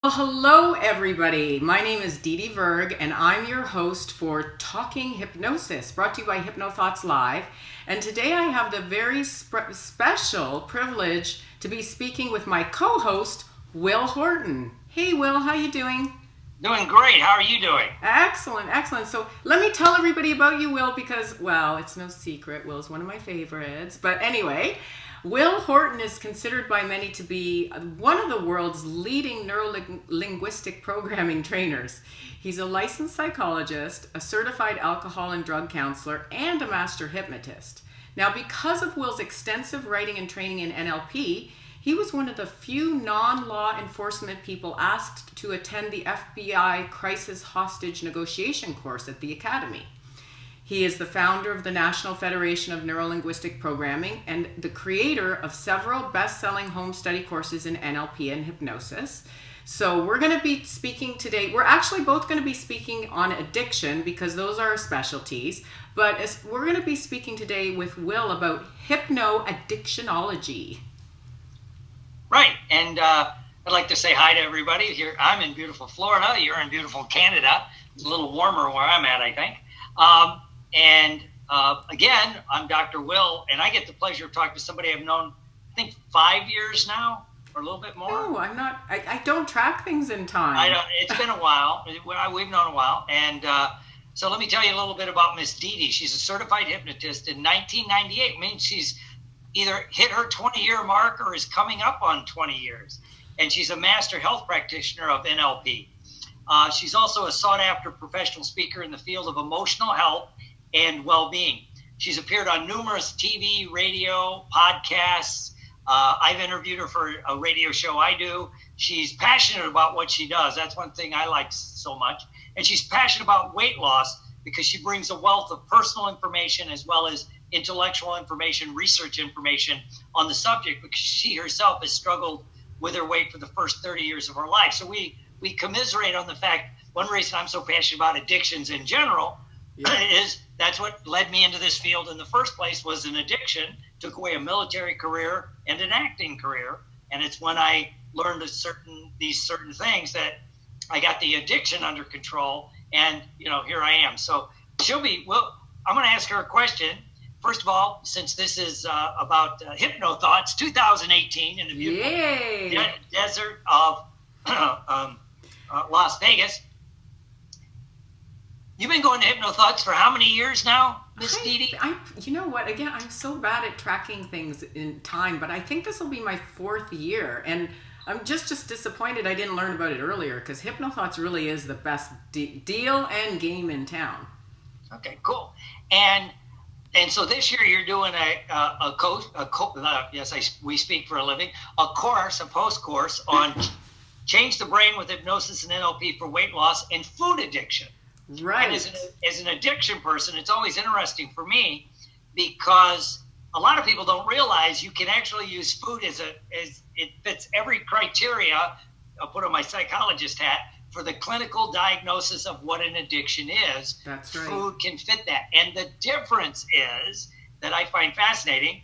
Well, hello, everybody. My name is Didi Verg, and I'm your host for Talking Hypnosis, brought to you by Hypnothoughts Live. And today I have the very special privilege to be speaking with my co-host, Will Horton. Hey, Will, how you doing? Doing great. How are you doing? Excellent, excellent. So let me tell everybody about you, Will, because, well, it's no secret. Will's one of my favorites. But anyway, Will Horton is considered by many to be one of the world's leading neuro-linguistic programming trainers. He's a licensed psychologist, a certified alcohol and drug counselor, and a master hypnotist. Now, because of Will's extensive writing and training in NLP, he was one of the few non-law enforcement people asked to attend the FBI Crisis Hostage Negotiation course at the Academy. He is the founder of the National Federation of Neuro-Linguistic Programming and the creator of several best-selling home study courses in NLP and hypnosis. So we're going to be speaking today. We're actually both going to be speaking on addiction because those are our specialties. But we're going to be speaking today with Will about Hypnoaddictionology. Right. And I'd like to say hi to everybody here. I'm in beautiful Florida. You're in beautiful Canada. It's a little warmer where I'm at, I think. Again, I'm Dr. Will, and I get the pleasure of talking to somebody I've known, I think, 5 years now, or a little bit more. No, I'm not. I don't track things in time. It's been a while. We've known a while. And so let me tell you a little bit about Miss Didi. She's a certified hypnotist in 1998. It means she's either hit her 20-year mark or is coming up on 20 years. And she's a master health practitioner of NLP. She's also a sought-after professional speaker in the field of emotional health and well-being. She's appeared on numerous TV, radio, podcasts. I've interviewed her for a radio show I do. She's passionate about what she does. That's one thing I like so much. And she's passionate about weight loss because she brings a wealth of personal information as well as intellectual information, research information on the subject because she herself has struggled with her weight for the first 30 years of her life. So we commiserate on the fact, one reason I'm so passionate about addictions in general is that's what led me into this field in the first place was an addiction, took away a military career and an acting career. And it's when I learned these certain things that I got the addiction under control and, here I am. So I'm going to ask her a question. First of all, since this is about Hypnothoughts 2018 in the beautiful desert of Las Vegas. You've been going to Hypnothoughts for how many years now, Miss Didi? You know what? Again, I'm so bad at tracking things in time, but I think this will be my 4th year. And I'm just disappointed I didn't learn about it earlier because Hypnothoughts really is the best deal and game in town. Okay, cool. And so this year you're doing we speak for a living, a post-course on Change the Brain with Hypnosis and NLP for weight loss and food addiction. Right. And as an addiction person, it's always interesting for me because a lot of people don't realize you can actually use food as it fits every criteria. I'll put on my psychologist hat for the clinical diagnosis of what an addiction is. That's right. Food can fit that. And the difference is that I find fascinating.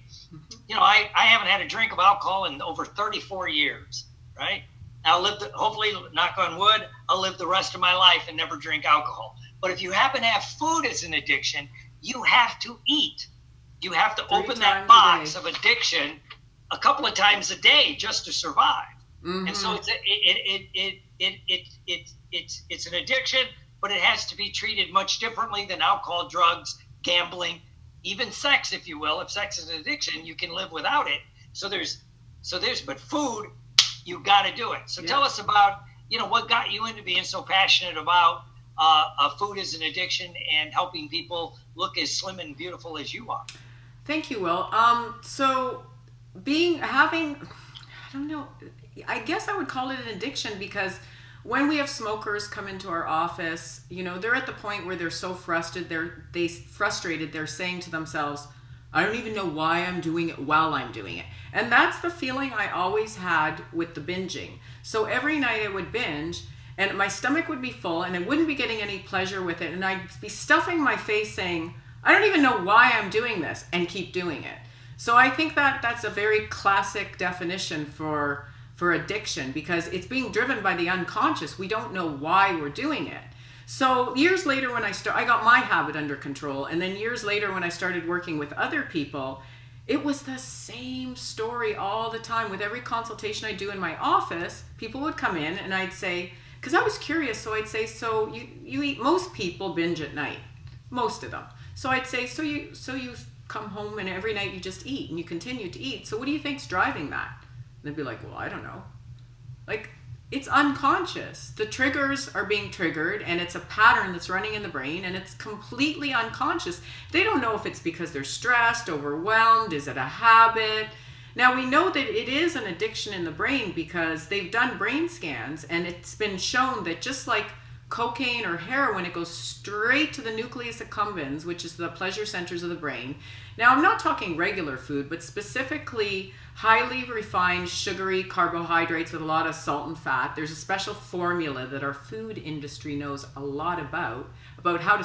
I haven't had a drink of alcohol in over 34 years, right? Hopefully, knock on wood, I'll live the rest of my life and never drink alcohol. But if you happen to have food as an addiction, you have to eat. You have to open that box of addiction a couple of times a day just to survive. Mm-hmm. And so it's an addiction, but it has to be treated much differently than alcohol, drugs, gambling, even sex, if you will. If sex is an addiction, you can live without it. But food, you got to do it. So tell us about, what got you into being so passionate about food as an addiction and helping people look as slim and beautiful as you are. Thank you, Will. I guess I would call it an addiction because when we have smokers come into our office, they're at the point where they're so frustrated, they're saying to themselves, I don't even know why I'm doing it while I'm doing it. And that's the feeling I always had with the binging. So every night I would binge and my stomach would be full and I wouldn't be getting any pleasure with it. And I'd be stuffing my face saying, I don't even know why I'm doing this, and keep doing it. So I think that that's a very classic definition for for addiction because it's being driven by the unconscious. We don't know why we're doing it. So years later when I got my habit under control, and then years later when I started working with other people, it was the same story all the time. With every consultation I do in my office, people would come in and I'd say, because I was curious, so I'd say, so you eat, most people binge at night, most of them. So I'd say, so you come home and every night you just eat and you continue to eat. So what do you think's driving that? And they'd be like, well, I don't know. Like, it's unconscious. The triggers are being triggered and it's a pattern that's running in the brain and it's completely unconscious. They don't know if it's because they're stressed, overwhelmed, is it a habit? Now we know that it is an addiction in the brain because they've done brain scans and it's been shown that just like cocaine or heroin, it goes straight to the nucleus accumbens, which is the pleasure centers of the brain. Now, I'm not talking regular food, but specifically highly refined sugary carbohydrates with a lot of salt and fat. There's a special formula that our food industry knows a lot about how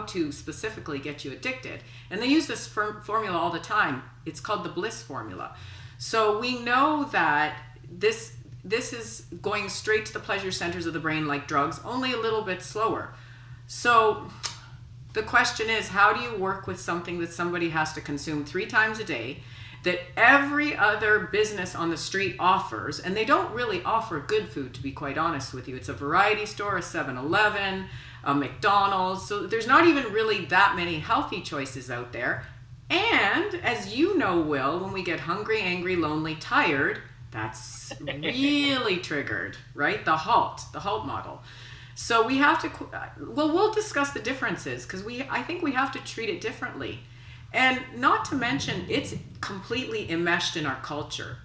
to specifically get you addicted. And they use this formula all the time. It's called the bliss formula. So we know that this is going straight to the pleasure centers of the brain like drugs, only a little bit slower. So the question is, how do you work with something that somebody has to consume 3 times a day, that every other business on the street offers, and they don't really offer good food, to be quite honest with you. It's a variety store, a 7-Eleven, a McDonald's, so there's not even really that many healthy choices out there. And as you know, Will, when we get hungry, angry, lonely, tired, that's really triggered, right? The halt model. So we have to, we'll discuss the differences because I think we have to treat it differently. And not to mention, it's completely enmeshed in our culture.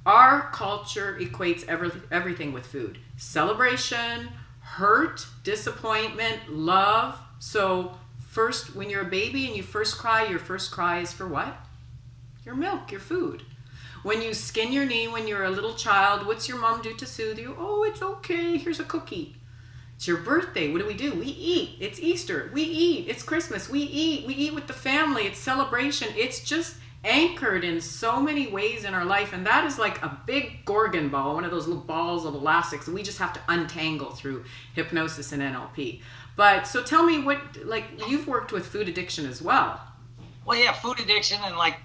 Our culture equates everything with food. Celebration, hurt, disappointment, love. So first, when you're a baby and you first cry, your first cry is for what? Your milk, your food. When you skin your knee when you're a little child, what's your mom do to soothe you? Oh, it's okay, here's a cookie. It's your birthday, what do? We eat. It's Easter, we eat. It's Christmas, we eat with the family. It's celebration. It's just anchored in so many ways in our life, and that is like a big Gorgon ball, one of those little balls of elastics that we just have to untangle through hypnosis and NLP. But so tell me, what, like, you've worked with food addiction as well. Well, yeah, food addiction and like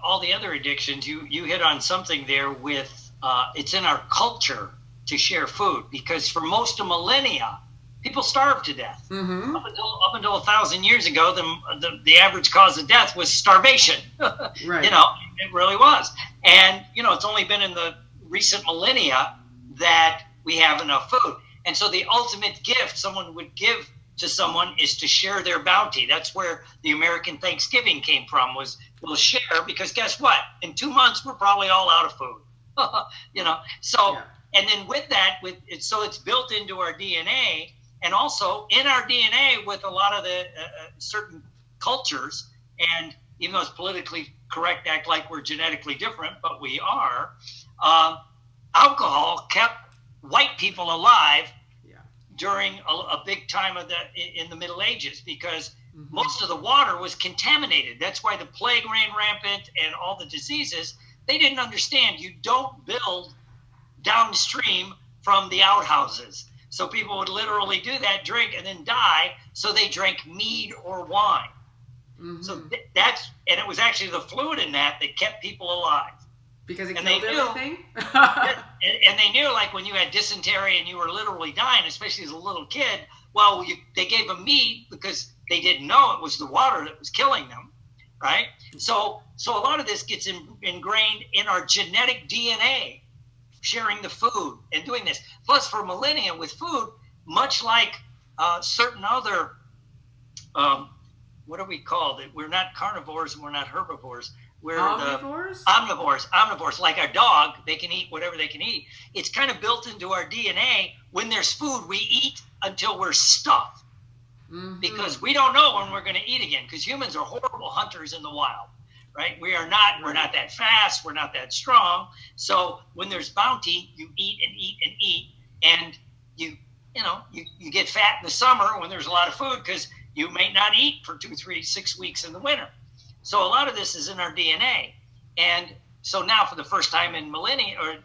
all the other addictions, you hit on something there with it's in our culture to share food, because for most of millennia, people starved to death. Mm-hmm. Up until 1,000 years ago, the average cause of death was starvation. Right. It really was. And it's only been in the recent millennia that we have enough food. And so the ultimate gift someone would give to someone is to share their bounty. That's where the American Thanksgiving came from, was we'll share, because guess what? In 2 months, we're probably all out of food. So, yeah. And then with that, so it's built into our DNA, and also in our DNA with a lot of the certain cultures, and even though it's politically correct, act like we're genetically different, but we are, alcohol kept white people alive during a big time in the Middle Ages, because most of the water was contaminated. That's why the plague ran rampant and all the diseases. They didn't understand you don't build downstream from the outhouses. So people would literally do that, drink, and then die. So they drank mead or wine. Mm-hmm. So and it was actually the fluid in that kept people alive. Because it killed everything? And they knew, like, when you had dysentery and you were literally dying, especially as a little kid, well, they gave them mead because they didn't know it was the water that was killing them, right? So a lot of this gets ingrained in our genetic DNA, sharing the food and doing this. Plus, for millennia with food, much like certain other, what are we called? We're not carnivores and we're not herbivores. We're omnivores? Omnivores. Like our dog, they can eat whatever they can eat. It's kind of built into our DNA. When there's food, we eat until we're stuffed. Mm-hmm. Because we don't know when we're going to eat again. Because humans are horrible hunters in the wild, right? We're not that fast. We're not that strong. So when there's bounty, you eat and eat and eat. And you get fat in the summer when there's a lot of food, because you may not eat for 2, 3, 6 weeks in the winter. So a lot of this is in our DNA. And so now for the first time in millennia, or,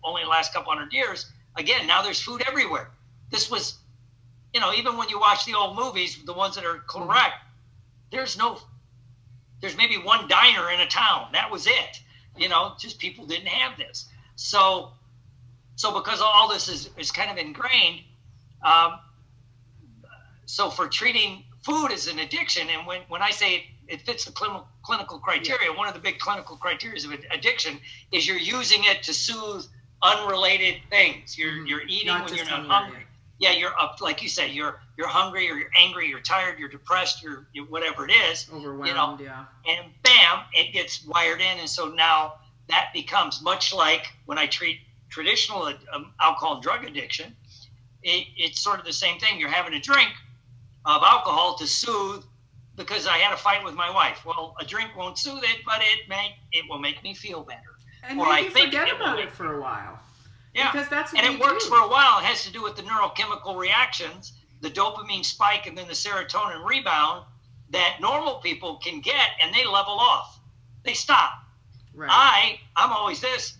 only the last couple hundred years, again, now there's food everywhere. This was, even when you watch the old movies, the ones that are correct, there's maybe one diner in a town. That was it. Just people didn't have this. So because all this is kind of ingrained, so for treating food as an addiction, and when I say it fits the clinical criteria, one of the big clinical criteria of addiction is you're using it to soothe unrelated things. You're eating not when you're not hungry. Yeah, you're up, like you said, you're hungry, or you're angry, you're tired, you're depressed, you're whatever it is. Overwhelmed, yeah. And bam, it gets wired in, and so now that becomes much like when I treat traditional alcohol and drug addiction. It's sort of the same thing. You're having a drink of alcohol to soothe because I had a fight with my wife. Well, a drink won't soothe it, but it will make me feel better. And maybe forget about it for a while. Yeah, because that's what and it works for a while. It has to do with the neurochemical reactions, the dopamine spike, and then the serotonin rebound that normal people can get, and they level off. They stop. Right. I'm always this,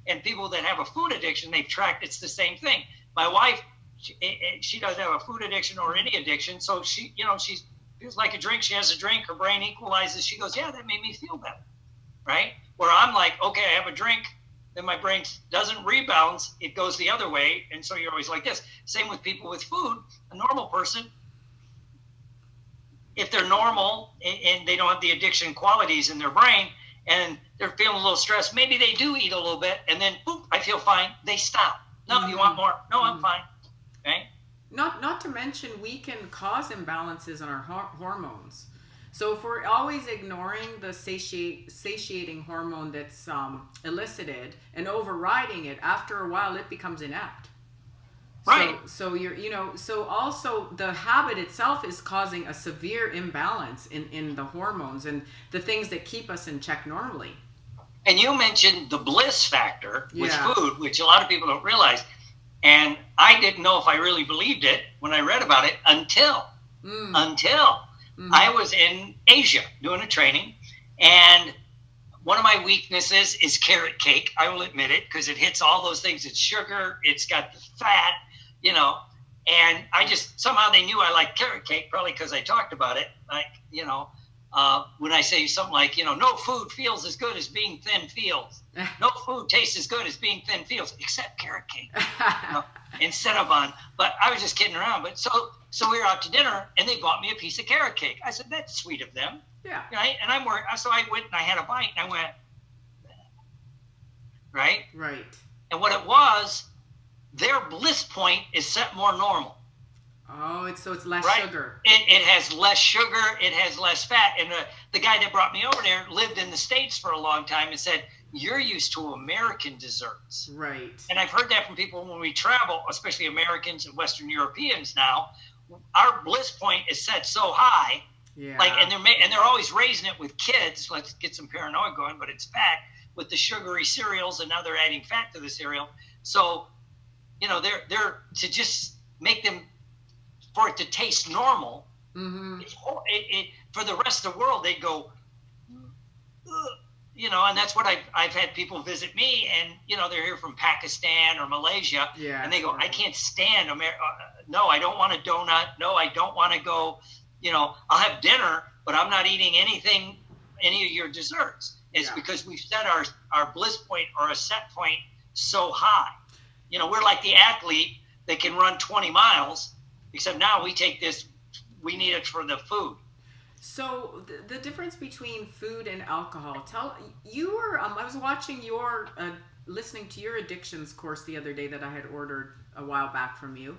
and people that have a food addiction, they've tracked it's the same thing. My wife, she doesn't have a food addiction or any addiction, so she feels like a drink. She has a drink, her brain equalizes. She goes, yeah, that made me feel better, right? Where I'm like, okay, I have a drink, then my brain doesn't rebounds, it goes the other way, and so you're always like this. Same with people with food. A normal person, if they're normal and they don't have the addiction qualities in their brain and they're feeling a little stressed, maybe they do eat a little bit and then, boop, I feel fine. They stop. No, you want more? No, I'm fine. Okay. Not to mention, we can cause imbalances in our hormones. So if we're always ignoring the satiating hormone that's elicited and overriding it, after a while it becomes inept. Right. So so also the habit itself is causing a severe imbalance in the hormones and the things that keep us in check normally. And you mentioned the bliss factor with food, which a lot of people don't realize. And I didn't know if I really believed it when I read about it until I was in Asia doing a training. And one of my weaknesses is carrot cake. I will admit it, because it hits all those things. It's sugar. It's got the fat, and I just, somehow they knew I liked carrot cake, probably because I talked about it. Like, when I say something like, no food feels as good as being thin feels. No food tastes as good as being thin feels, except carrot cake. Instead of but I was just kidding around. But so we were out to dinner and they bought me a piece of carrot cake. I said, that's sweet of them. Yeah. Right. And I'm worried. So I went and I had a bite and I went, right. Right. And what it was, their bliss point is set more normal. Oh, it's less sugar. It has less sugar. It has less fat. And the guy that brought me over there lived in the States for a long time and said, you're used to American desserts. Right. And I've heard that from people when we travel, especially Americans and Western Europeans now. Our bliss point is set so high. Yeah. And they're always raising it with kids. Let's get some paranoia going, but it's fact, with the sugary cereals, and now they're adding fat to the cereal. So, they're to just make them, for it to taste normal. Mm-hmm. For the rest of the world, they go, and that's what I've had people visit me, and they're here from Pakistan or Malaysia, and they go, I can't stand America. No, I don't want a donut. No, I don't want to go. I'll have dinner, but I'm not eating any of your desserts. It's because we've set our bliss point or a set point so high. We're like the athlete that can run 20 miles, except now we take this, we need it for the food. So the difference between food and alcohol, I was watching listening to your addictions course the other day that I had ordered a while back from you.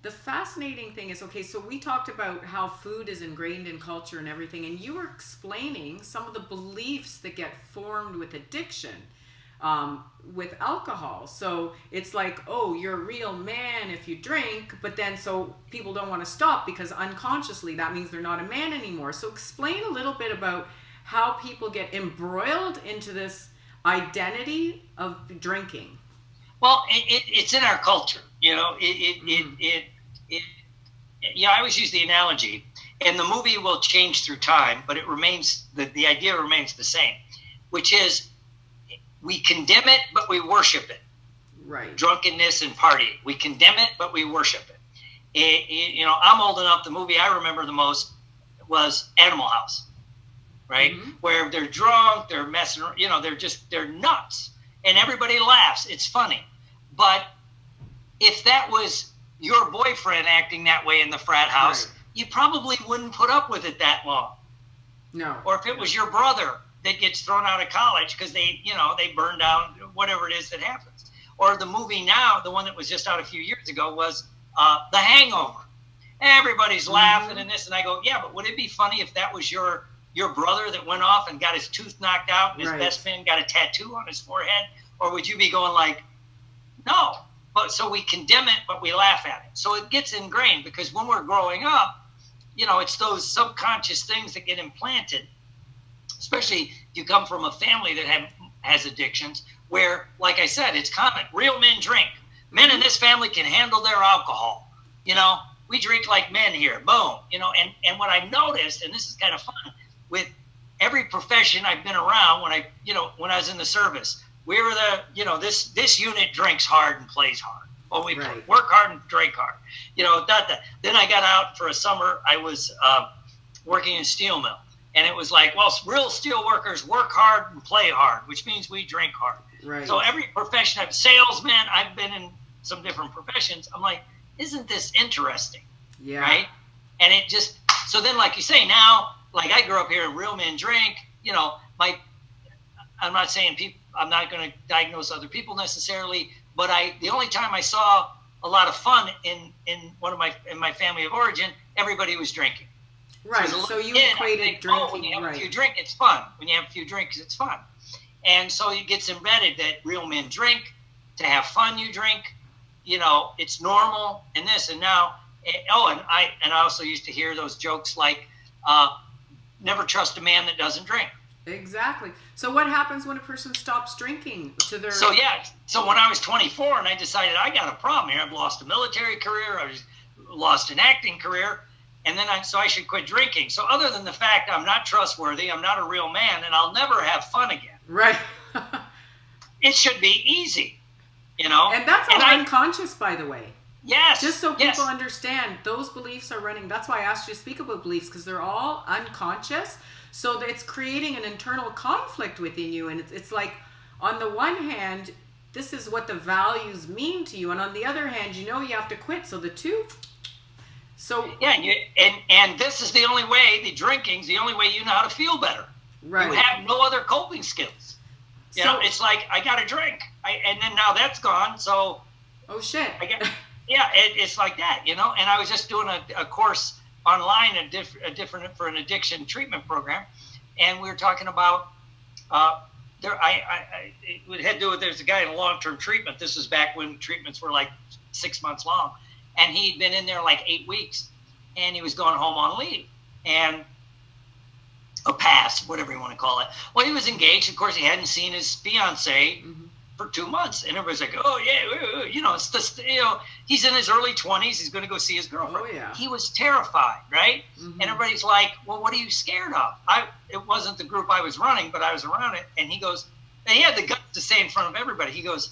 The fascinating thing is, okay, so we talked about how food is ingrained in culture and everything, and you were explaining some of the beliefs that get formed with addiction, with alcohol. So it's like, oh, you're a real man if you drink, but then so people don't want to stop because unconsciously that means they're not a man anymore. So explain a little bit about how people get embroiled into this identity of drinking. Well, it's in our culture, I always use the analogy. and the movie will change through time, but it remains, the idea remains the same, which is we condemn it, but we worship it. Right. Drunkenness and partying. We condemn it, but we worship it. You know, I'm old enough, the movie I remember the most was Animal House, right? Mm-hmm. Where they're drunk, they're messing, you know, they're nuts. And everybody laughs. It's funny. But if that was your boyfriend acting that way in the frat house, right, you probably wouldn't put up with it that long. No. Or if it was your brother that gets thrown out of college because they burn down whatever it is that happens. Or the movie now, the one that was just out a few years ago, was The Hangover. Everybody's laughing and this, and I go, yeah, but would it be funny if that was your brother that went off and got his tooth knocked out and his best man got a tattoo on his forehead? Or would you be going like, no? But so we condemn it, but we laugh at it. So it gets ingrained because when we're growing up, you know, it's those subconscious things that get implanted, especially if you come from a family that has addictions, where, like I said, it's common. Real men drink. Men in this family can handle their alcohol. You know, we drink like men here. Boom. You know, and what I noticed, and this is kind of fun, with every profession I've been around when I was in the service, we were this unit drinks hard and plays hard. Well, we work hard and drink hard. You know, Then I got out for a summer. I was working in steel mill. And it was like, well, real steel workers work hard and play hard, which means we drink hard. Right. So every profession, I'm salesman, I've been in some different professions. I'm like, isn't this interesting? Yeah. Right? And it just, so then like you say now, like I grew up here and real men drink, you know, I'm not saying I'm not going to diagnose other people necessarily, but the only time I saw a lot of fun in my family of origin, everybody was drinking. Right. So you equated drinking. When you have a few drinks, it's fun. When you have a few drinks, it's fun. And so it gets embedded that real men drink. To have fun, you drink. You know, it's normal. And this and now. And I also used to hear those jokes like, never trust a man that doesn't drink. Exactly. So what happens when a person stops drinking to their... So when I was 24 and I decided I got a problem here, I've lost a military career, I've lost an acting career, and then I should quit drinking. So other than the fact I'm not trustworthy, I'm not a real man, and I'll never have fun again. Right. It should be easy, you know? And that's all unconscious, by the way. Yes. Just so people understand, those beliefs are running. That's why I asked you to speak about beliefs, because they're all unconscious. So it's creating an internal conflict within you. And it's like, on the one hand, this is what the values mean to you. And on the other hand, you know you have to quit. So the two... So yeah, and this is the only way, the drinking's the only way you know how to feel better. Right. You have no other coping skills. You know, it's like, I got to drink. And then now that's gone, so... Oh, shit. It's like that, you know? And I was just doing a course online, for an addiction treatment program, and we were talking about... it had to do with, there's a guy in long-term treatment. This was back when treatments were like 6 months long. And he'd been in there like 8 weeks, and he was going home on leave, and a pass, whatever you want to call it. Well, he was engaged. Of course, he hadn't seen his fiance for 2 months, and everybody's like, "Oh yeah, you know, he's in his early 20s. He's going to go see his girlfriend." Oh, yeah. He was terrified, right? And everybody's like, "Well, what are you scared of?" It wasn't the group I was running, but I was around it, and he goes, and he had the guts to say in front of everybody. He goes,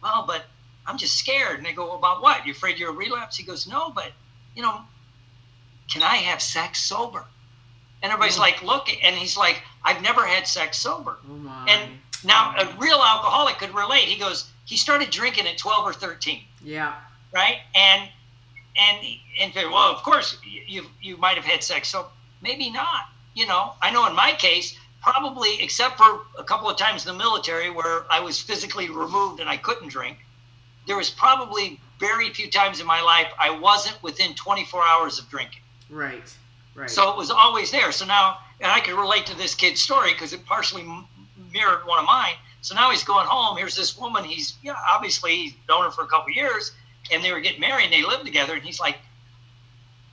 "Well, but I'm just scared." And they go, "About what? You afraid you're a relapse?" He goes, "No, but, you know, can I have sex sober?" And everybody's like, look, and he's like, "I've never had sex sober." Oh my. And now a real alcoholic could relate. He goes, he started drinking at 12 or 13. Yeah. Right? And well, of course, you might have had sex, so maybe not. You know, I know in my case, probably except for a couple of times in the military where I was physically removed and I couldn't drink, there was probably very few times in my life I wasn't within 24 hours of drinking. Right. So it was always there. So now, and I could relate to this kid's story because it partially mirrored one of mine. So now he's going home. Here's this woman. Obviously he's known her for a couple of years, and they were getting married and they lived together. And he's like,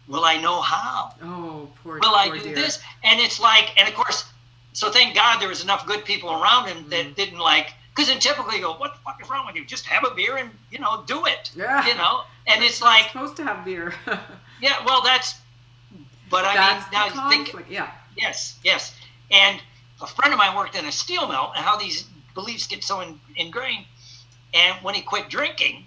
"Will I know how? Oh, poor Will I do this?" And it's like, and of course, so thank God there was enough good people around him that didn't like. Because then typically you go, "What the fuck is wrong with you? Just have a beer and, you know, do it." Yeah. You know? And it's like... supposed to have beer. Yeah, well, But I That's mean, now the think, conflict. Yeah. yes, yes. And a friend of mine worked in a steel mill, and how these beliefs get so ingrained. And when he quit drinking,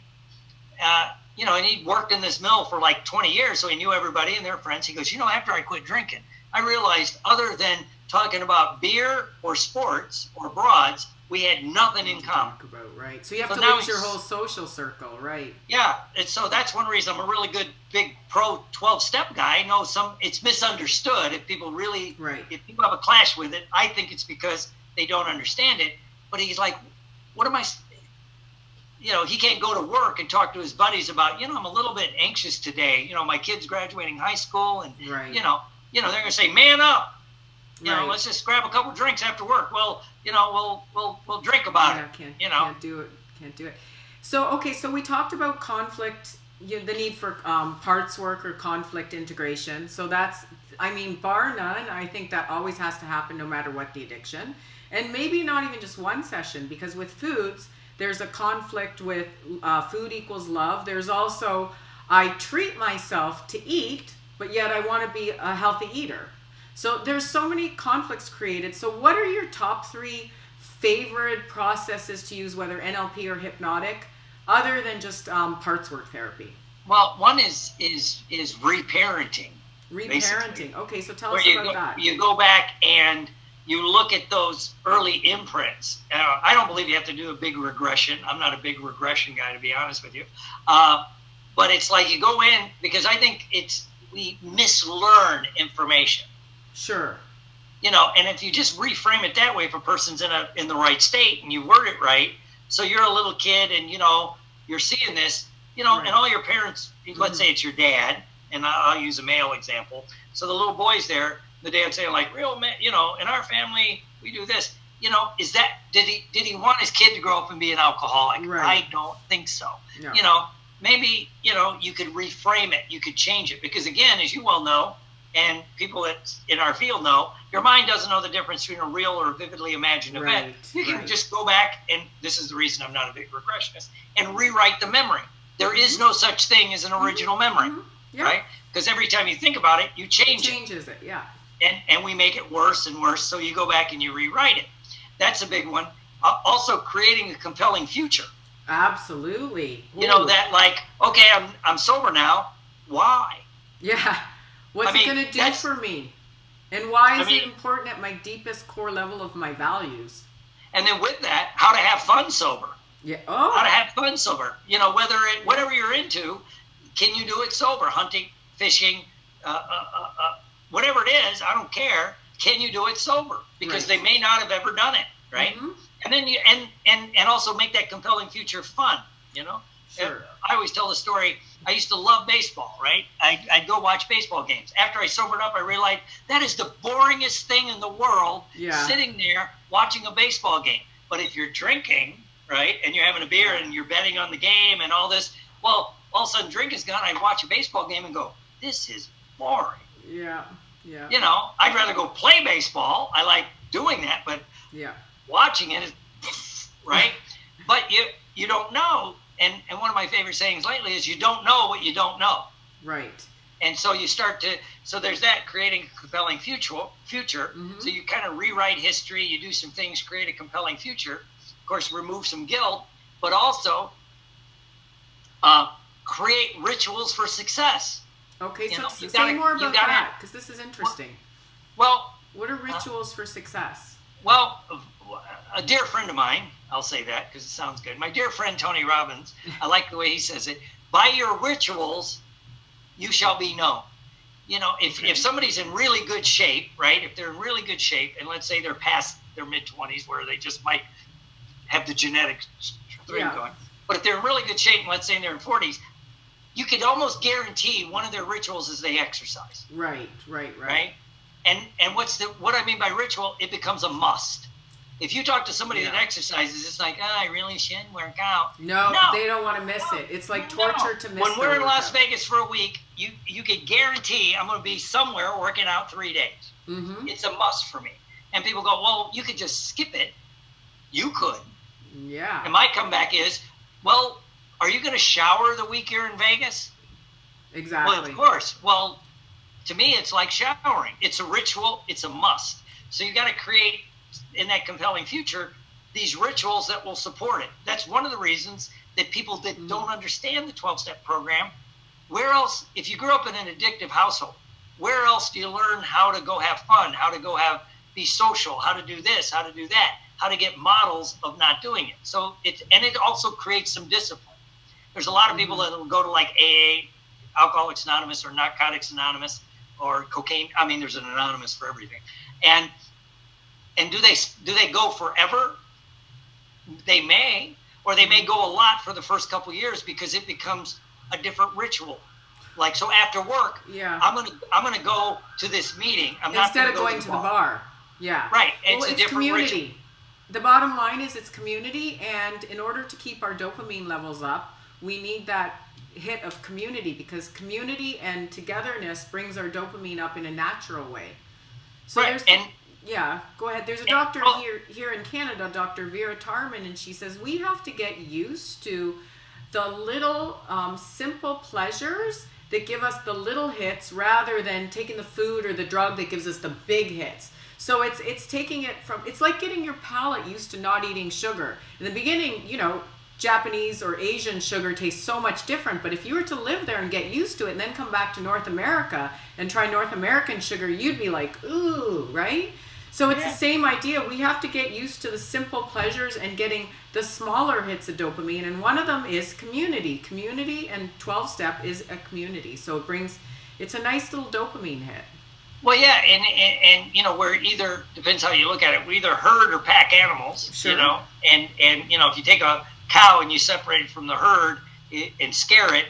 you know, and he'd worked in this mill for like 20 years, so he knew everybody and their friends. He goes, you know, after I quit drinking, I realized other than talking about beer or sports or broads, we had nothing in common. Talk about, right. So you have So to now lose your whole social circle, right? Yeah, and so that's one reason I'm a really good big pro 12-step guy. I know it's misunderstood. If people really, Right. if people have a clash with it, I think it's because they don't understand it. But he's like, what am I, you know, he can't go to work and talk to his buddies about, you know, I'm a little bit anxious today. You know, my kid's graduating high school, and Right. you know, they're going to say, man up. You know, Right. let's just grab a couple drinks after work. Well, you know, we'll drink about it. You know, Can't do it. So okay, so we talked about conflict, the need for parts work or conflict integration. So that's, I mean, bar none. I think that always has to happen no matter what the addiction, and maybe not even just one session, because with foods, there's a conflict with food equals love. There's also, I treat myself to eat, but yet I want to be a healthy eater. So there's so many conflicts created. So what are your top 3 favorite processes to use, whether NLP or hypnotic, other than just parts work therapy? well, one is reparenting. Basically. Reparenting. Okay, so tell Where us about that. you go back and you look at those early imprints. I don't believe you have to do a big regression. I'm not a big regression guy, to be honest with you. But it's like you go in, because I think we mislearn information. Sure. You know, and if you just reframe it that way, if a person's in the right state and you word it right, so you're a little kid and, you know, you're seeing this, you know, Right. and all your parents, let's say it's your dad, and I'll use a male example. So the little boy's there, the dad's saying like, real man, you know, in our family, we do this. You know, did he want his kid to grow up and be an alcoholic? Right. I don't think so. Yeah. You know, maybe, you know, you could reframe it, you could change it, because again, as you well know, and people that in our field know, your mind doesn't know the difference between a real or a vividly imagined event. Right, You can right. just go back, and this is the reason I'm not a big regressionist, and rewrite the memory. There is no such thing as an original memory, Yeah. right? Because every time you think about it, you change it. Changes it. Yeah. And we make it worse and worse, so you go back and you rewrite it. That's a big one. Also, creating a compelling future. Absolutely. You know, Ooh. that like, okay, I'm sober now. Why? Yeah. What's I mean, it going to do that's- for me? And why is I mean- it important at my deepest core level of my values? And then with that, how to have fun sober. Yeah. How to Oh, have fun sober. You know, whatever you're into, can you do it sober? Hunting, fishing, whatever it is, I don't care. Can you do it sober? Because Right. they may not have ever done it, right? Mhm. And then you and also make that compelling future fun. You know, Sure. I always tell the story. I used to love baseball, right? I'd go watch baseball games. After I sobered up, I realized that is the boringest thing in the world. Yeah. Sitting there watching a baseball game. But if you're drinking, right, and you're having a beer and you're betting on the game and all this, well, all of a sudden drink is gone. I watch a baseball game and go, this is boring. Yeah. Yeah. You know, I'd rather go play baseball. I like doing that, but Yeah. watching it is right. But you don't know. And one of my favorite sayings lately is, you don't know what you don't know. Right. And so you start to, so there's that, creating a compelling future. Mhm. So you kind of rewrite history, you do some things, create a compelling future. Of course, remove some guilt, but also create rituals for success. Okay, You so know, say more about gotta- that, because this is interesting. Well, What are rituals for success? Well, a dear friend of mine, I'll say that because it sounds good. My dear friend Tony Robbins, I like the way he says it. By your rituals, you shall be known. You know, if somebody's in really good shape, right? If they're in really good shape, and let's say they're past their mid-20s, where they just might have the genetic thing Yeah. going. But if they're in really good shape, and let's say they're in 40s, you could almost guarantee one of their rituals is they exercise. Right. Right? And what I mean by ritual, it becomes a must. If you talk to somebody that exercises, it's like, I really shouldn't work out. No, they don't want to miss it. It's like torture to miss When we're the in Las workout. Vegas for a week, you could guarantee I'm going to be somewhere working out 3 days. Mhm. It's a must for me. And people go, well, you could just skip it. You could. Yeah. And my comeback is, well, are you going to shower the week you're in Vegas? Exactly. Well, of course. Well, to me, it's like showering. It's a ritual. It's a must. So you got to create, in that compelling future, these rituals that will support it. That's one of the reasons that people that don't understand the 12-step program, where else, if you grew up in an addictive household, where else do you learn how to go have fun, how to go be social, how to do this, how to do that, how to get models of not doing it. So it also creates some discipline. There's a lot of people that will go to like AA, Alcoholics Anonymous, or Narcotics Anonymous, or cocaine. I mean, there's an anonymous for everything. And do they go forever? They may, or they may go a lot for the first couple of years because it becomes a different ritual. Like, so after work, I'm gonna go to this meeting. Instead of going to the bar. Yeah. Right. It's a different community. ritual. The bottom line is it's community, and in order to keep our dopamine levels up, we need that hit of community, because community and togetherness brings our dopamine up in a natural way. So go ahead. There's a doctor here in Canada, Dr. Vera Tarman, and she says we have to get used to the little simple pleasures that give us the little hits rather than taking the food or the drug that gives us the big hits. So it's taking it from, it's like getting your palate used to not eating sugar. In the beginning, Japanese or Asian sugar tastes so much different, but if you were to live there and get used to it and then come back to North America and try North American sugar, you'd be like, ooh, right? So it's the same idea. We have to get used to the simple pleasures and getting the smaller hits of dopamine, and one of them is community. Community, and 12-step is a community. So it's a nice little dopamine hit. Well, yeah, and we're either, depends how you look at it, we're either herd or pack animals, and if you take a cow and you separate it from the herd and scare it,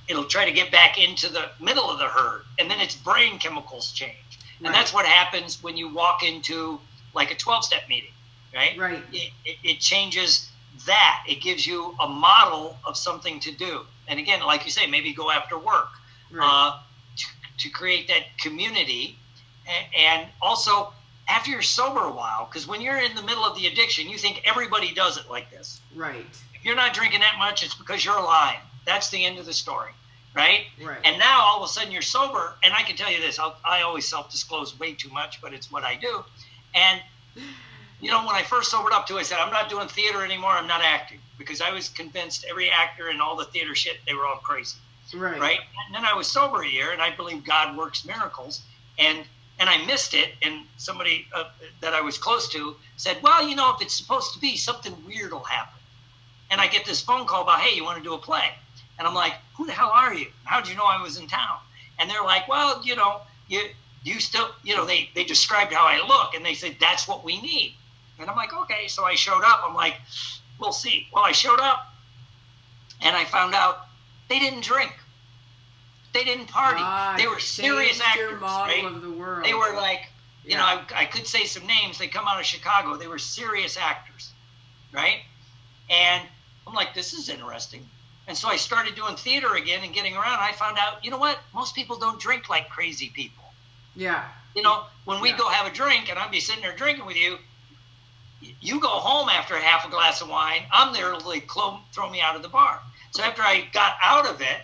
it'll try to get back into the middle of the herd, and then its brain chemicals change. And that's what happens when you walk into like a 12-step meeting, right? Right. It changes that. It gives you a model of something to do. And again, like you say, maybe go after work to create that community. And also, after you're sober a while, because when you're in the middle of the addiction, you think everybody does it like this. Right. If you're not drinking that much, it's because you're lying. That's the end of the story. Right? And now all of a sudden you're sober, and I can tell you this, I always self-disclose way too much, but it's what I do. And, when I first sobered up too, I said, I'm not doing theater anymore, I'm not acting, because I was convinced every actor and all the theater shit, they were all crazy. Right? And then I was sober a year, and I believe God works miracles, and I missed it, and somebody that I was close to said, well, if it's supposed to be, something weird will happen. And I get this phone call about, hey, you want to do a play? And I'm like, who the hell are you? How'd you know I was in town? And they're like, well, you still, they described how I look, and they said, that's what we need. And I'm like, okay. So I showed up. I'm like, we'll see. Well, I showed up, and I found out they didn't drink. They didn't party. They were serious actors, right? Of the world. They were like, I could say some names. They come out of Chicago. They were serious actors, right? And I'm like, this is interesting. And so I started doing theater again and getting around. I found out, you know what? Most people don't drink like crazy people. Yeah. When we go have a drink and I'd be sitting there drinking with you, you go home after half a glass of wine, I'm there to like throw me out of the bar. So after I got out of it,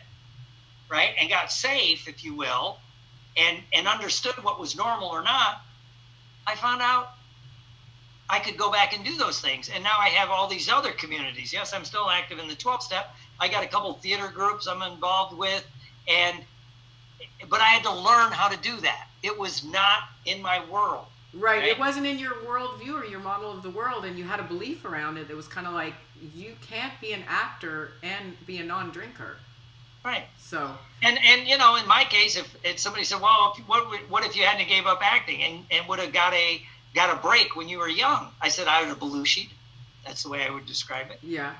right, and got safe, if you will, and understood what was normal or not, I found out I could go back and do those things. And now I have all these other communities. Yes, I'm still active in the 12-step. I got a couple of theater groups I'm involved with, but I had to learn how to do that. It was not in my world. Right. It wasn't in your worldview or your model of the world, and you had a belief around it. It was kind of like, you can't be an actor and be a non-drinker. Right. So. And in my case, if somebody said, well, what if you hadn't gave up acting and would have got a break when you were young? I said, I would have belushied. That's the way I would describe it. Yeah.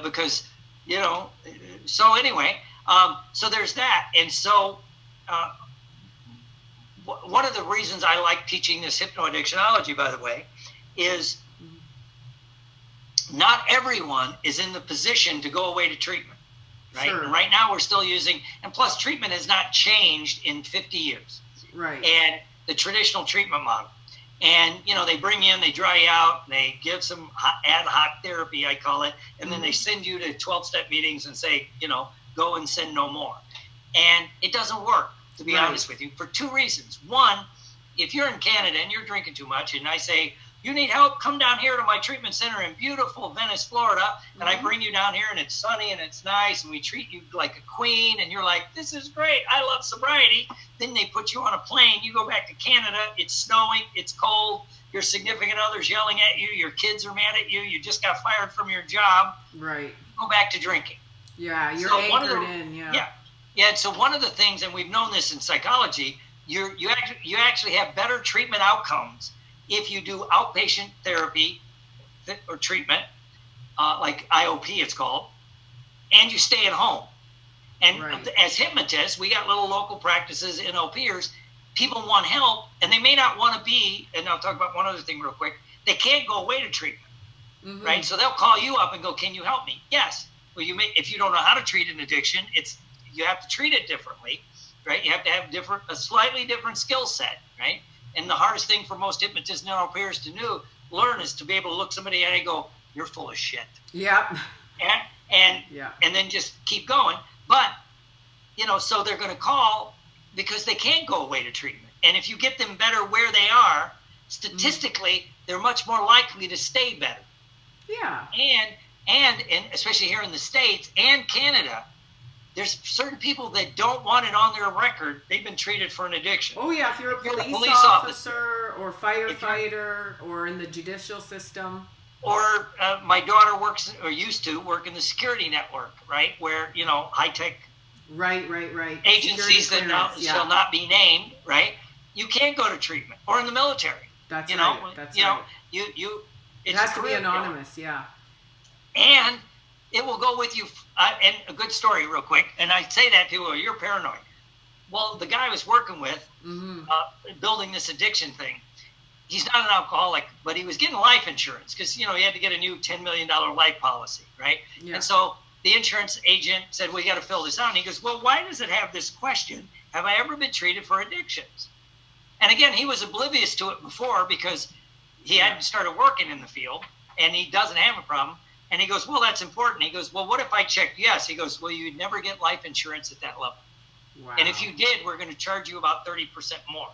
Because, so anyway, so there's that. And so one of the reasons I like teaching this hypnoaddictionology, by the way, is not everyone is in the position to go away to treatment, right? Sure. And right now we're still using, and plus treatment has not changed in 50 years. Right. And the traditional treatment model. And, they bring you in, they dry you out, they give some ad hoc therapy, I call it, and then they send you to 12-step meetings and say, go and sin no more. And it doesn't work. to be honest with you, for two reasons. One, if you're in Canada and you're drinking too much, and I say, you need help, come down here to my treatment center in beautiful Venice, Florida, and I bring you down here, and it's sunny, and it's nice, and we treat you like a queen, and you're like, this is great, I love sobriety. Then they put you on a plane, you go back to Canada, it's snowing, it's cold, your significant other's yelling at you, your kids are mad at you, you just got fired from your job. Right. Go back to drinking. Yeah, you're So anchored in, yeah. Yeah, so one of the things, and we've known this in psychology, you actually have better treatment outcomes if you do outpatient therapy or treatment, like IOP it's called, and you stay at home. And as hypnotists, we got little local practices in OPers. People want help, and they may not want to be, and I'll talk about one other thing real quick, they can't go away to treatment, right? So they'll call you up and go, can you help me? Yes. Well, if you don't know how to treat an addiction, you have to treat it differently, right? You have to have a slightly different skill set, right? And the hardest thing for most hypnotists and NLPers peers to learn is to be able to look somebody and go, you're full of shit. Yeah. And then just keep going. But, so they're going to call because they can't go away to treatment. And if you get them better where they are, statistically, they're much more likely to stay better. Yeah. And especially here in the States and Canada, there's certain people that don't want it on their record. They've been treated for an addiction. Oh, yeah. If you're a police officer or firefighter or in the judicial system. Or my daughter works or used to work in the security network, right? Where, high-tech right. agencies that shall not be named, right? You can't go to treatment. Or in the military. That's right. It has to be anonymous, yeah. And it will go with you. And a good story real quick. And I say that to people, you're paranoid. Well, the guy I was working with, building this addiction thing, he's not an alcoholic, but he was getting life insurance because, he had to get a new $10 million life policy, right? Yeah. And so the insurance agent said, well, you got to fill this out. And he goes, well, why does it have this question? Have I ever been treated for addictions? And again, he was oblivious to it before because he hadn't started working in the field and he doesn't have a problem. And he goes, well, that's important. He goes, well, what if I checked yes? He goes, well, you'd never get life insurance at that level. Wow. And if you did, we're going to charge you about 30% more.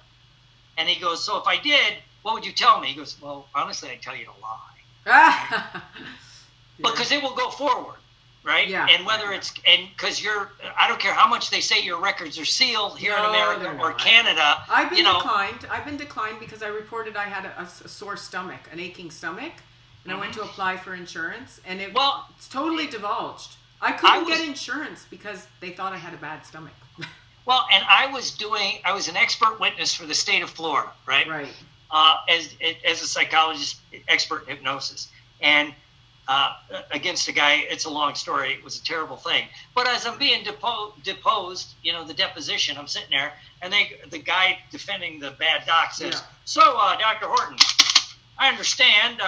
And he goes, so if I did, what would you tell me? He goes, well, honestly, I'd tell you to lie. Because it will go forward, right? Yeah. And whether because I don't care how much they say your records are sealed here in America or Canada. I've been declined. I've been declined because I reported I had a sore stomach, an aching stomach. And I went to apply for insurance, and it's totally divulged. I couldn't get insurance because they thought I had a bad stomach. Well, and I was an expert witness for the state of Florida, right? Right. As a psychologist, expert in hypnosis. And against a guy, it's a long story. It was a terrible thing. But as I'm being deposed, the deposition, I'm sitting there, and the guy defending the bad doc says, so, Dr. Horton, I understand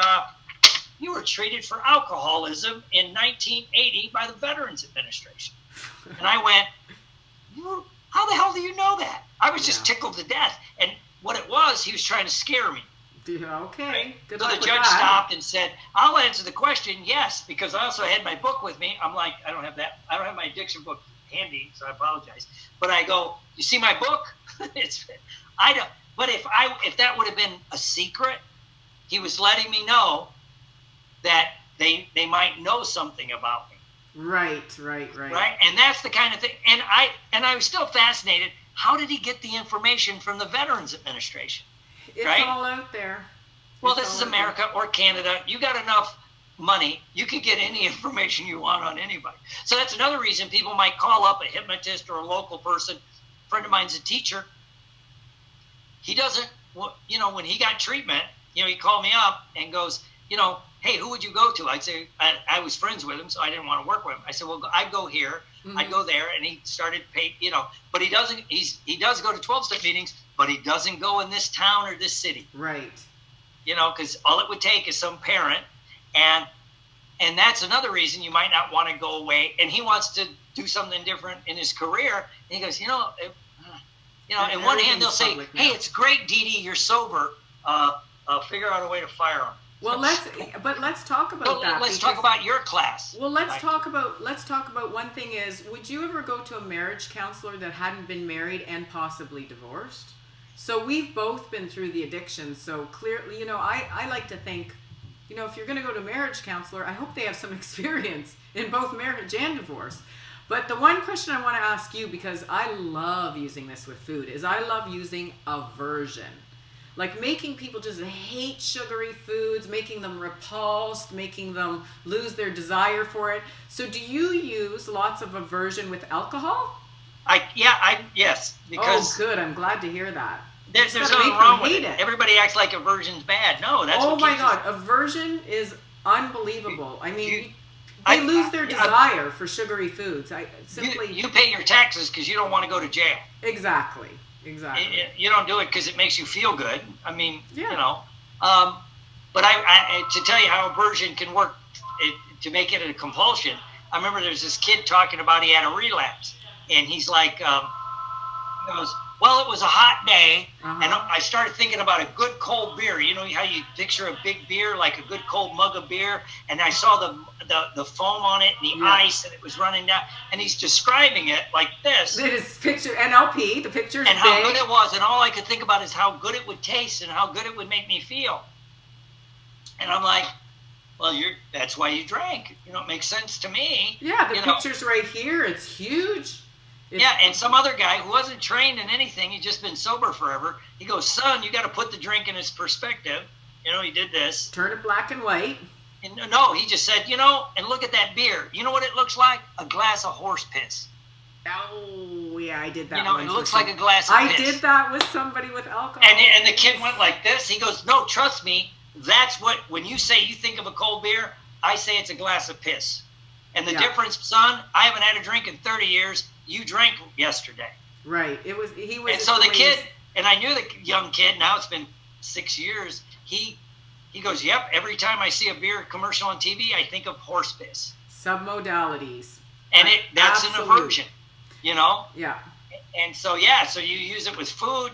you were treated for alcoholism in 1980 by the Veterans Administration. And I went, how the hell do you know that? I was just tickled to death. And what it was, he was trying to scare me. Okay. Right? Good so luck the judge with that. stopped and said, I'll answer the question, yes, because I also had my book with me. I'm like, I don't have that. I don't have my addiction book handy, so I apologize. But I go, you see my book? But if that would have been a secret, he was letting me know that they might know something about me. Right. And that's the kind of thing. And I was still fascinated. How did he get the information from the Veterans Administration? It's all out there. Well, this is America or Canada. You got enough money, you can get any information you want on anybody. So that's another reason people might call up a hypnotist or a local person. A friend of mine's a teacher. He doesn't, when he got treatment, he called me up and goes, hey, who would you go to? I'd say, I was friends with him, so I didn't want to work with him. I said, well, I'd go here, I'd go there, and he started paying, but he does go to 12-step meetings, but he doesn't go in this town or this city. Right. Because all it would take is some parent, and that's another reason you might not want to go away, and he wants to do something different in his career, and he goes, in one hand they'll say, hey, it's great, Didi, you're sober, figure out a way to fire him. Well, let's talk about that. Let's talk about your class. Well, let's talk about one thing is, would you ever go to a marriage counselor that hadn't been married and possibly divorced? So we've both been through the addiction. So clearly, I like to think, if you're going to go to a marriage counselor, I hope they have some experience in both marriage and divorce. But the one question I want to ask you, because I love using this with food, is I love using aversion. Like making people just hate sugary foods, making them repulsed, making them lose their desire for it. So do you use lots of aversion with alcohol? Yes. Because good. I'm glad to hear that. There's nothing wrong with it. Everybody acts like aversion's bad. No, that's oh my God. Aversion is unbelievable. I mean, they lose their desire for sugary foods. You pay your taxes because you don't want to go to jail. Exactly. You don't do it because it makes you feel good. I mean, yeah. But I to tell you how aversion can work to make it a compulsion. I remember there's this kid talking about he had a relapse, and he's like, he goes, well, it was a hot day, and I started thinking about a good cold beer. You know how you picture a big beer, like a good cold mug of beer, and I saw the foam on it and the ice, and it was running down, and he's describing it like this. This picture, NLP, the picture's and how good it was, and all I could think about is how good it would taste and how good it would make me feel. And I'm like, well, that's why you drank. It makes sense to me. Yeah, the picture's right here. It's huge. And some other guy who wasn't trained in anything, he'd just been sober forever, he goes, son, you got to put the drink in its perspective. He did this. Turn it black and white. And no, he just said, and look at that beer. You know what it looks like? A glass of horse piss. Oh, yeah, I did that. It looks like a glass of piss. I did that with somebody with alcohol. And the kid went like this. He goes, no, trust me. That's when you say you think of a cold beer, I say it's a glass of piss. And the difference, son, I haven't had a drink in 30 years. You drank yesterday. Right. He was. And so the kid, and I knew the young kid, now it's been 6 years, he goes, yep, every time I see a beer commercial on TV, I think of horse piss. Submodalities. And that's an aversion, Yeah. And so, so you use it with food,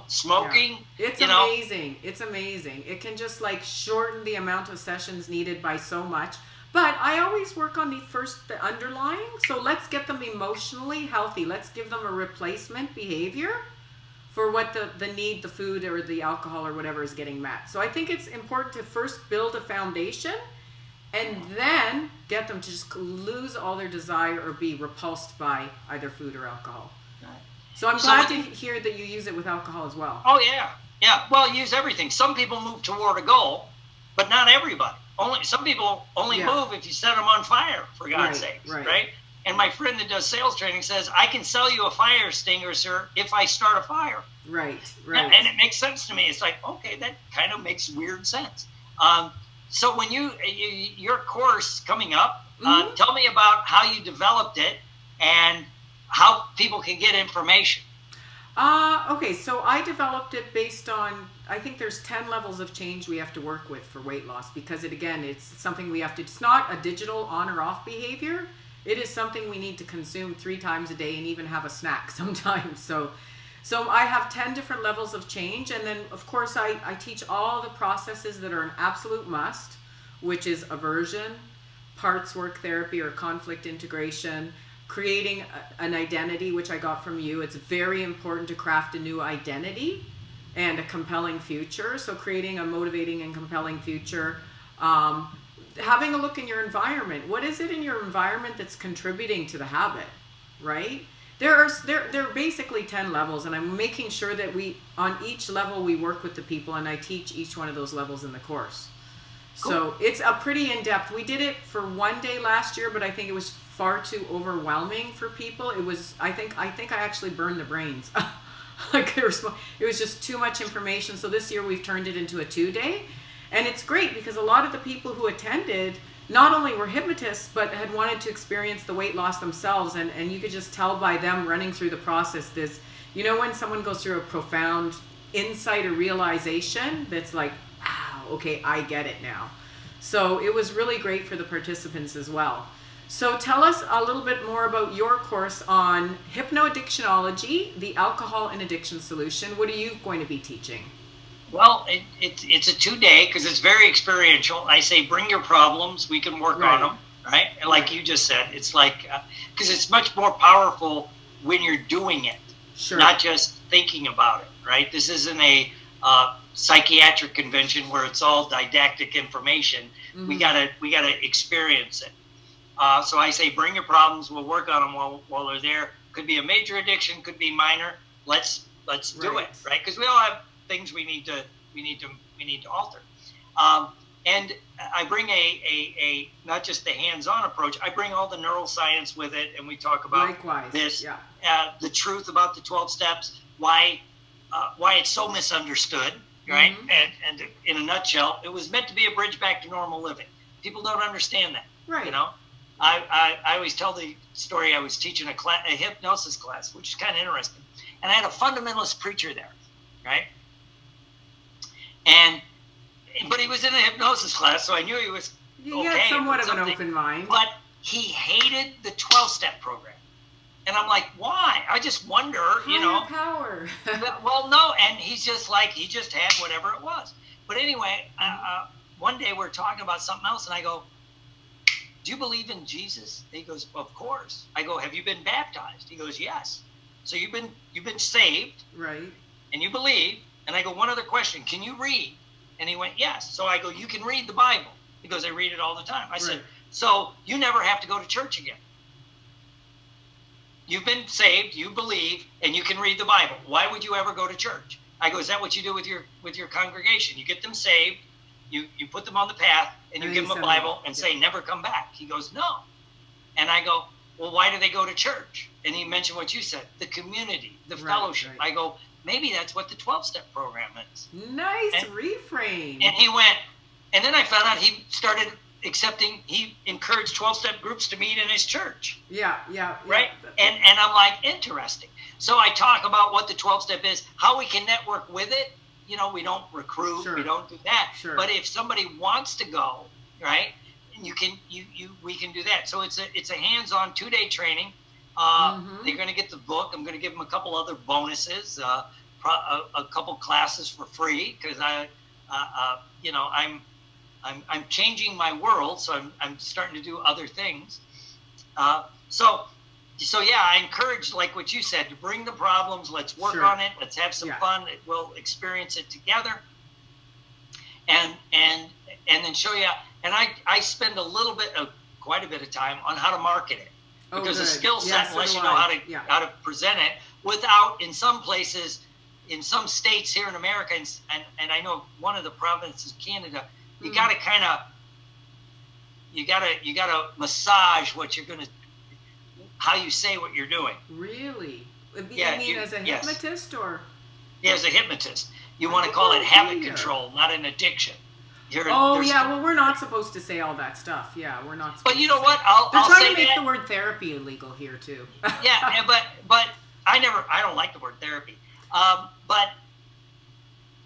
smoking. Yeah. It's amazing. It's amazing. It can just shorten the amount of sessions needed by so much. But I always work on the underlying. So let's get them emotionally healthy. Let's give them a replacement behavior for what the need, the food or the alcohol or whatever is getting met. So I think it's important to first build a foundation and then get them to just lose all their desire or be repulsed by either food or alcohol. So I'm glad to hear that you use it with alcohol as well. Oh, yeah. Yeah. Well, use everything. Some people move toward a goal, but not everybody. Some people only move if you set them on fire, for God's sake, right? And my friend that does sales training says, I can sell you a fire extinguisher if I start a fire. Right. And it makes sense to me. It's like, okay, that kind of makes weird sense. So when your course coming up, tell me about how you developed it and how people can get information. Okay, so I developed it based on, I think there's 10 levels of change we have to work with for weight loss because it's something it's not a digital on or off behavior. It is something we need to consume 3 times a day and even have a snack sometimes. So I have 10 different levels of change. And then of course I teach all the processes that are an absolute must, which is aversion, parts work therapy or conflict integration, creating an identity, which I got from you. It's very important to craft a new identity and a compelling future. So creating a motivating and compelling future. Having a look in your environment. What is it in your environment that's contributing to the habit, right? There are basically 10 levels, and I'm making sure that on each level we work with the people, and I teach each one of those levels in the course. Cool. So it's a pretty in-depth. We did it for one day last year, but I think it was far too overwhelming for people. It was, I think I actually burned the brains. It was just too much information. So this year we've turned it into a 2-day, and it's great because a lot of the people who attended not only were hypnotists, but had wanted to experience the weight loss themselves. And you could just tell by them running through the process, when someone goes through a profound insight or realization, that's like, wow, okay, I get it now. So it was really great for the participants as well. So tell us a little bit more about your course on Hypnoaddictionology, the alcohol and addiction solution. What are you going to be teaching? Well, it's a 2-day because it's very experiential. I say bring your problems. We can work on them, right? And like you just said, it's like, because it's much more powerful when you're doing it, not just thinking about it, right? This isn't a psychiatric convention where it's all didactic information. We gotta experience it. So I say bring your problems. We'll work on them while they're there. Could be a major addiction, could be minor. Let's do it, right? Because we all have things we need to alter. And I bring a not just the hands-on approach. I bring all the neuroscience with it, and we talk about this, the truth about the 12 steps, why it's so misunderstood, right? And in a nutshell, it was meant to be a bridge back to normal living. People don't understand that, right? You know, I always tell the story. I was teaching a hypnosis class, which is kind of interesting, and I had a fundamentalist preacher there, right? But he was in a hypnosis class, so I knew he was okay. He had somewhat of an open mind. But he hated the 12-step program. And I'm like, why? I just wonder, power. Well, no, and he's just like, he just had whatever it was. But anyway, one day we're talking about something else, and I go, do you believe in Jesus? He goes, of course. I go, have you been baptized? He goes, yes. So you've been saved. Right. And you believe. And I go, one other question, can you read? And he went, yes. So I go, you can read the Bible. He goes, I read it all the time. I said, so you never have to go to church again. You've been saved, you believe, and you can read the Bible. Why would you ever go to church? I go, is that what you do with your congregation? You get them saved, you put them on the path, and you give them a Bible and say, never come back. He goes, no. And I go, well, why do they go to church? And he mentioned what you said, the community, the fellowship. I go, maybe that's what the 12-step program is. Nice reframe. And he went, and then I found out he started accepting, he encouraged 12-step groups to meet in his church. Yeah. Right? And I'm like, interesting. So I talk about what the 12-step is, how we can network with it. You know, we don't recruit, we don't do that. But if somebody wants to go, right, we can do that. So it's a hands-on 2-day training. They're going to get the book. I'm going to give them a couple other bonuses, a couple classes for free because I'm changing my world, so I'm starting to do other things. So yeah, I encourage, like what you said, to bring the problems. Let's work on it. Let's have some fun. We'll experience it together, and then show you. And I spend quite a bit of time on how to market it. Because the skill set, unless you know how to present it, without, in some places, in some states here in America, and I know one of the provinces, Canada, you gotta massage what you're gonna, how you say what you're doing. Really? You mean as a hypnotist or? Yeah, as a hypnotist. You want to call it habit control, not an addiction. Well, we're not supposed to say all that stuff. Yeah, we're not supposed to. But you know what? They're trying to make the word therapy illegal here too. but I don't like the word therapy. But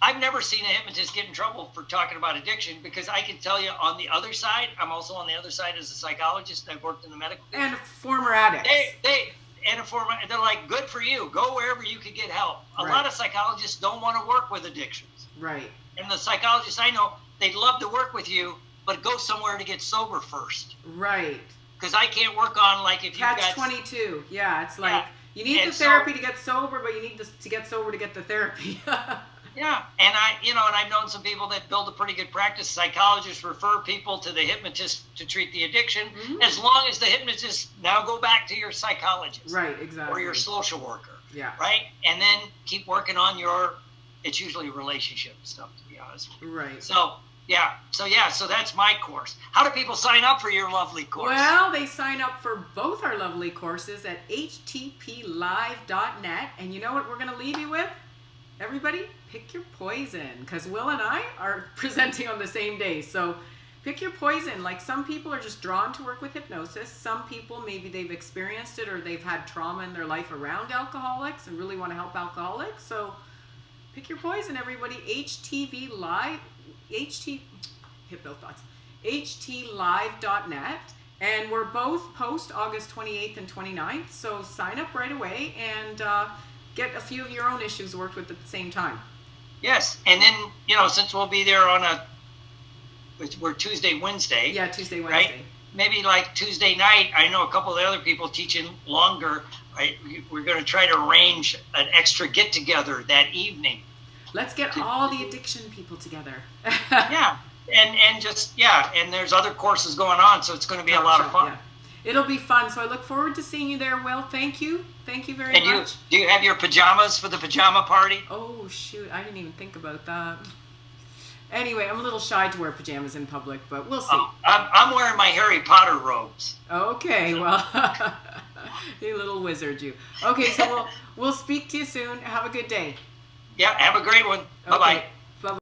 I've never seen a hypnotist get in trouble for talking about addiction, because I can tell you on the other side, I'm also on the other side as a psychologist. I've worked in the medical field. And former addicts. They're like, good for you. Go wherever you can get help. A lot of psychologists don't want to work with addictions. Right. And the psychologists I know, they'd love to work with you, but go somewhere to get sober first. Right. Because I can't work on, like, if you got... Catch-22. Yeah, it's like, you need the therapy to get sober, but you need to get sober to get the therapy. Yeah, and I've known some people that build a pretty good practice. Psychologists refer people to the hypnotist to treat the addiction, as long as the hypnotist now go back to your psychologist. Right, exactly. Or your social worker. Yeah. Right? And then keep working on it's usually relationship stuff, to be honest with you. Right. So that's my course. How do people sign up for your lovely course? Well, they sign up for both our lovely courses at htplive.net. And you know what we're going to leave you with? Everybody, pick your poison, because Will and I are presenting on the same day. So pick your poison. Like, some people are just drawn to work with hypnosis. Some people, maybe they've experienced it or they've had trauma in their life around alcoholics and really want to help alcoholics. So pick your poison, everybody. Hypnothoughts, htlive.net. And we're both post August 28th and 29th. So sign up right away and get a few of your own issues worked with at the same time. Yes, and then since we'll be there we're Tuesday, Wednesday. Yeah, Tuesday, Wednesday. Right? Maybe like Tuesday night. I know a couple of the other people teaching longer. Right? We're going to try to arrange an extra get together that evening. Let's get all the addiction people together. Yeah, and there's other courses going on, so it's going to be a lot of fun. Yeah. It'll be fun. So I look forward to seeing you there, Will. Thank you very much. Do you have your pajamas for the pajama party? Oh shoot, I didn't even think about that. Anyway, I'm a little shy to wear pajamas in public, but we'll see. I'm wearing my Harry Potter robes. Okay, well, you little wizard, you. Okay, so we'll speak to you soon. Have a good day. Yeah, have a great one. Bye-bye. Okay.